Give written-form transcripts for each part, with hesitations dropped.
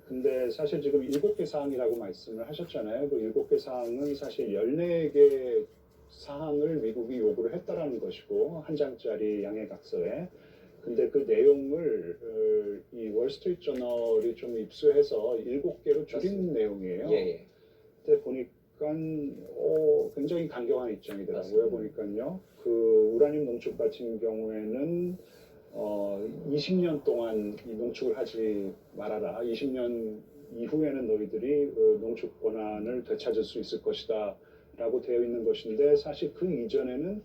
근데 사실 지금 7개 사항이라고 말씀을 하셨잖아요. 그 7개 사항은 사실 14개 사항을 미국이 요구를 했다라는 것이고, 한 장짜리 양해각서에. 근데 그 내용을 이 월스트리트 저널이 좀 입수해서 7개로 줄인 내용이에요. 예, 예. 그때 보니까 굉장히 강경한 입장이더라고요. 맞습니다. 보니까요. 그 우라늄 농축 같은 경우에는 20년 동안 이 농축을 하지 말아라. 20년 이후에는 너희들이 농축 권한을 되찾을 수 있을 것이다. 라고 되어 있는 것인데, 사실 그 이전에는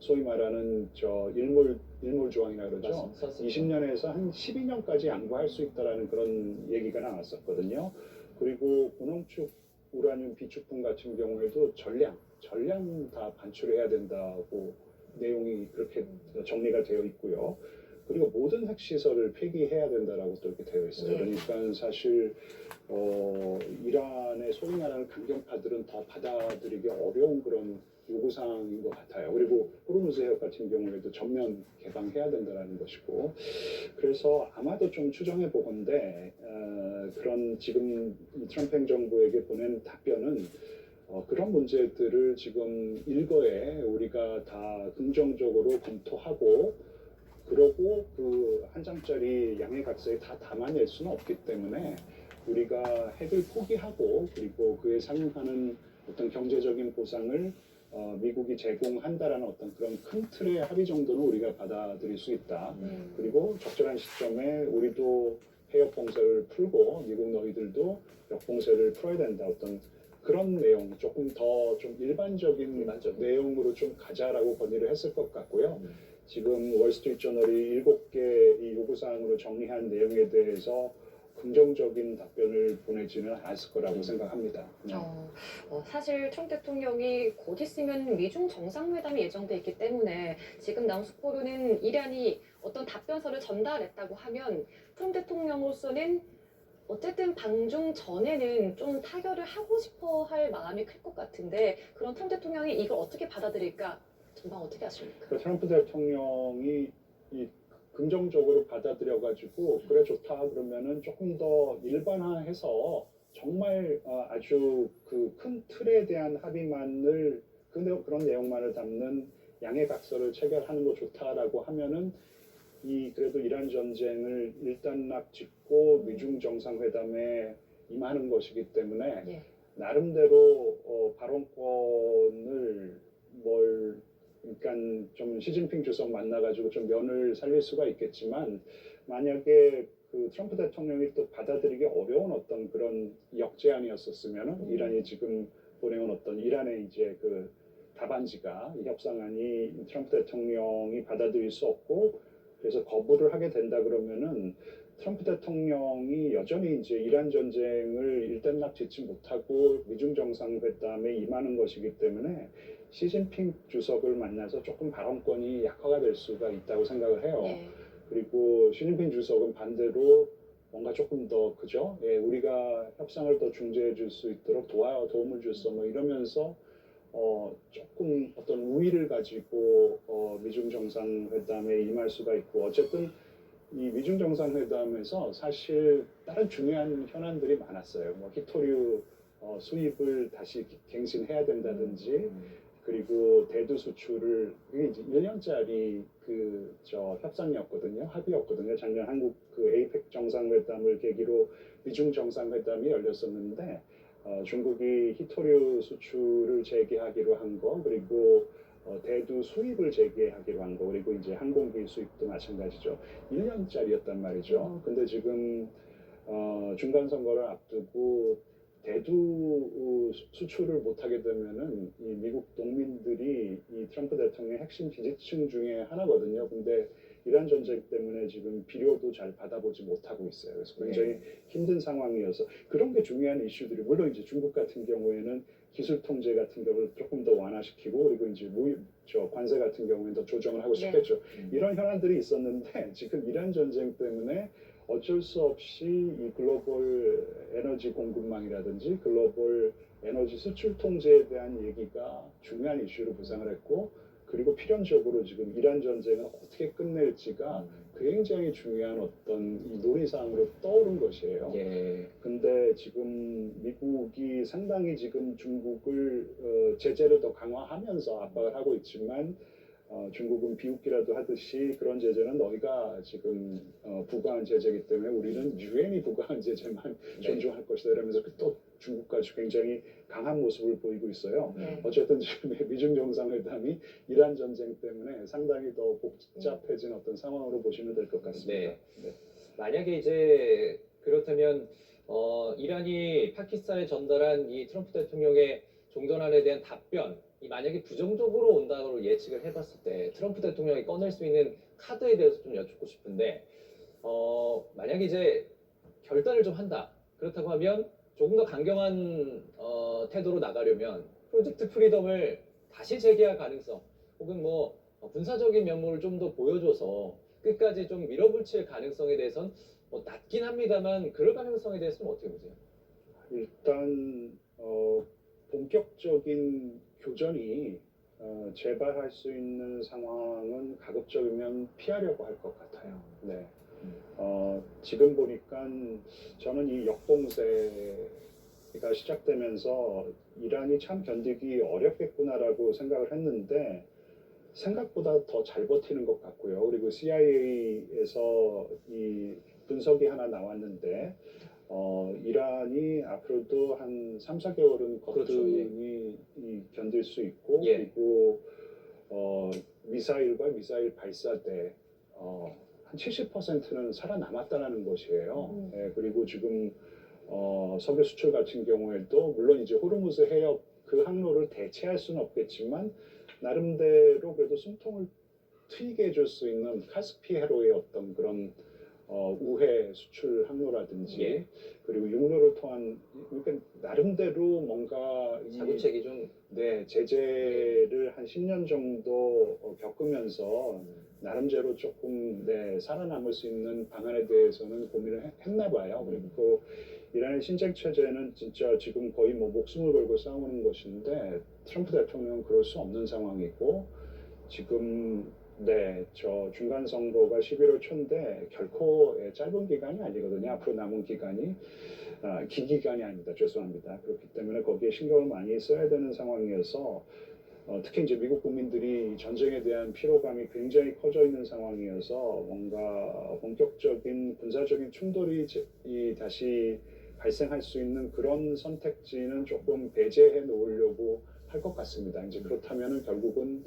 소위 말하는 일몰 조항이라 그러죠. 20년에서 한 12년까지 양보할 수 있다라는 그런 얘기가 나왔었거든요. 그리고 고농축 우라늄 비축분 같은 경우에도 전량 다 반출해야 된다고 내용이 그렇게 정리가 되어 있고요. 그리고 모든 핵시설을 폐기해야 된다라고 또 이렇게 되어 있어요. 그러니까 사실 이란의 소위 말하는 강경파들은 더 받아들이기 어려운 그런 요구사항인 것 같아요. 그리고 호르무즈 해협 같은 경우에도 전면 개방해야 된다는 것이고, 그래서 아마도 좀 추정해 보건데 그런 지금 트럼프 행정부에게 보낸 답변은 그런 문제들을 지금 일거에 우리가 다 긍정적으로 검토하고, 그러고 그 한 장짜리 양해각서에 다 담아낼 수는 없기 때문에 우리가 핵을 포기하고, 그리고 그에 상응하는 어떤 경제적인 보상을 미국이 제공한다라는 어떤 그런 큰 틀의 합의 정도는 우리가 받아들일 수 있다. 그리고 적절한 시점에 우리도 해협 봉쇄를 풀고 미국 너희들도 역 봉쇄를 풀어야 된다. 어떤 그런 내용, 조금 더 좀 일반적인 내용으로 좀 가자라고 건의를 했을 것 같고요. 지금 월스트리트 저널이 7개 이 요구사항으로 정리한 내용에 대해서 긍정적인 답변을 보내지는 않았을 거라고 생각합니다. 네. 사실 트럼프 대통령이 곧 있으면 미중 정상회담이 예정돼 있기 때문에 지금 나온 속보로는 이란이 어떤 답변서를 전달했다고 하면 트럼프 대통령으로서는 어쨌든 방중 전에는 좀 타결을 하고 싶어 할 마음이 클 것 같은데, 그런 트럼프 대통령이 이걸 어떻게 받아들일까 전망 어떻게 하십니까? 트럼프 대통령이 이 긍정적으로 받아들여가지고 그래 좋다 그러면은 조금 더 일반화해서 정말 아주 그 큰 틀에 대한 합의만을 그런 내용만을 담는 양해각서를 체결하는 거 좋다라고 하면은 그래도 이란 전쟁을 일단락 짓고 미중 정상회담에 임하는 것이기 때문에 나름대로 발언권을 그러니까 좀 시진핑 주석 만나가지고 좀 면을 살릴 수가 있겠지만, 만약에 그 트럼프 대통령이 또 받아들이기 어려운 어떤 그런 역제안이었었으면 이란이 지금 보내온 어떤 이란의 이제 그 답안지가 이 협상안이 트럼프 대통령이 받아들일 수 없고 그래서 거부를 하게 된다 그러면은 트럼프 대통령이 여전히 이제 이란 전쟁을 일단락 짓지 못하고 미중 정상회담에 임하는 것이기 때문에 시진핑 주석을 만나서 조금 발언권이 약화가 될 수가 있다고 생각을 해요. 그리고 시진핑 주석은 반대로 뭔가 조금 더 그죠? 우리가 협상을 더 중재해 줄 수 있도록 도움을 줬어 뭐 이러면서 조금 어떤 우위를 가지고 미중 정상회담에 임할 수가 있고, 어쨌든 이 미중 정상회담에서 사실 다른 중요한 현안들이 많았어요. 뭐 히토류 수입을 다시 갱신해야 된다든지, 그리고 대두 수출을, 이게 이제 1년짜리 협상이었거든요. 합의였거든요. 작년 한국 그 에이펙 정상회담을 계기로 미중 정상회담이 열렸었는데 중국이 히토류 수출을 재개하기로 한 거, 그리고 대두 수입을 재개하기로 한 거, 그리고 이제 항공기 수입도 마찬가지죠. 1년짜리였단 말이죠. 근데 지금 중간 선거를 앞두고 대두 수출을 못하게 되면은 이 미국 농민들이 이 트럼프 대통령의 핵심 지지층 중에 하나거든요. 근데 이란 전쟁 때문에 지금 비료도 잘 받아보지 못하고 있어요. 그래서 굉장히 힘든 상황이어서 그런 게 중요한 이슈들이, 물론 이제 중국 같은 경우에는 기술 통제 같은 경우를 조금 더 완화시키고, 그리고 이제 관세 같은 경우에는 더 조정을 하고 싶겠죠. 이런 현안들이 있었는데 지금 이란 전쟁 때문에 어쩔 수 없이 이 글로벌 에너지 공급망이라든지 글로벌 에너지 수출 통제에 대한 얘기가 중요한 이슈로 부상을 했고, 그리고 필연적으로 지금 이란 전쟁을 어떻게 끝낼지가 굉장히 중요한 어떤 이 논의사항으로 떠오른 것이에요. 예. 근데 지금 미국이 상당히 지금 중국을 제재를 더 강화하면서 압박을 하고 있지만 중국은 비웃기라도 하듯이 그런 제재는 너희가 지금 부과한 제재이기 때문에 우리는 유엔이 부과한 제재만 네. 존중할 것이다 이러면서 또 중국까지 굉장히 강한 모습을 보이고 있어요. 네. 어쨌든 지금 미중 정상회담이 이란 전쟁 때문에 상당히 더 복잡해진 어떤 상황으로 보시면 될 것 같습니다. 네. 만약에 이제 그렇다면 이란이 파키스탄에 전달한 이 트럼프 대통령의 종전안에 대한 답변, 이 만약에 부정적으로 온다고 예측을 해봤을 때 트럼프 대통령이 꺼낼 수 있는 카드에 대해서 좀 여쭙고 싶은데 만약에 이제 결단을 좀 한다. 그렇다고 하면 조금 더 강경한 태도로 나가려면 프로젝트 프리덤을 다시 재개할 가능성, 혹은 뭐 군사적인 면모를 좀 더 보여줘서 끝까지 좀 밀어붙일 가능성에 대해서는 뭐 낮긴 합니다만 그럴 가능성에 대해서는 어떻게 보세요? 일단 본격적인 교전이 재발할 수 있는 상황은 가급적이면 피하려고 할 것 같아요. 네. 지금 보니까 저는 이 역봉쇄가 시작되면서 이란이 참 견디기 어렵겠구나라고 생각을 했는데 생각보다 더 잘 버티는 것 같고요. 그리고 CIA에서 이 분석이 하나 나왔는데 이란이 앞으로도 한 3, 4개월은 그렇죠, 거뜬히 견딜 수 있고 예. 그리고 미사일과 미사일 발사대 한 70%는 살아남았다는 것이에요. 예, 그리고 지금 석유 수출 같은 경우에도 물론 이제 호르무즈 해협 그 항로를 대체할 수는 없겠지만 나름대로 그래도 숨통을 트이게 해줄 수 있는 카스피해로의 어떤 그런 우회 수출 항로라든지 예. 그리고 육로를 통한 그러니까 나름대로 뭔가 자구책이 좀 네, 제재를 한 10년 정도 겪으면서 나름대로 조금 살아남을 수 있는 방안에 대해서는 고민을 했나 봐요. 그리고 이란의 신장 체제는 진짜 지금 거의 뭐 목숨을 걸고 싸우는 것인데 트럼프 대통령은 그럴 수 없는 상황이고 지금 저 중간 선거가 11월 초인데 결코 짧은 기간이 아니거든요. 앞으로 남은 기간이 긴 기간이 아닙니다. 죄송합니다. 그렇기 때문에 거기에 신경을 많이 써야 되는 상황이어서 특히 이제 미국 국민들이 전쟁에 대한 피로감이 굉장히 커져 있는 상황이어서 뭔가 본격적인 군사적인 충돌이 다시 발생할 수 있는 그런 선택지는 조금 배제해 놓으려고 할 것 같습니다. 이제 그렇다면은 결국은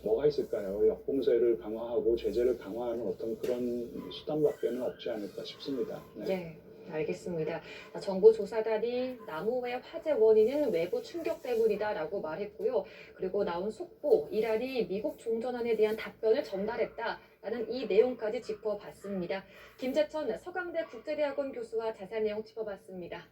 뭐가 있을까요? 역봉쇄를 강화하고 제재를 강화하는 어떤 그런 수단밖에는 없지 않을까 싶습니다. 네. 알겠습니다. 정보조사단이 나무의 화재 원인은 외부 충격 때문이다라고 말했고요. 그리고 나온 속보, 이란이 미국 종전안에 대한 답변을 전달했다라는 이 내용까지 짚어봤습니다. 김재천 서강대 국제대학원 교수와 자세한 내용 짚어봤습니다.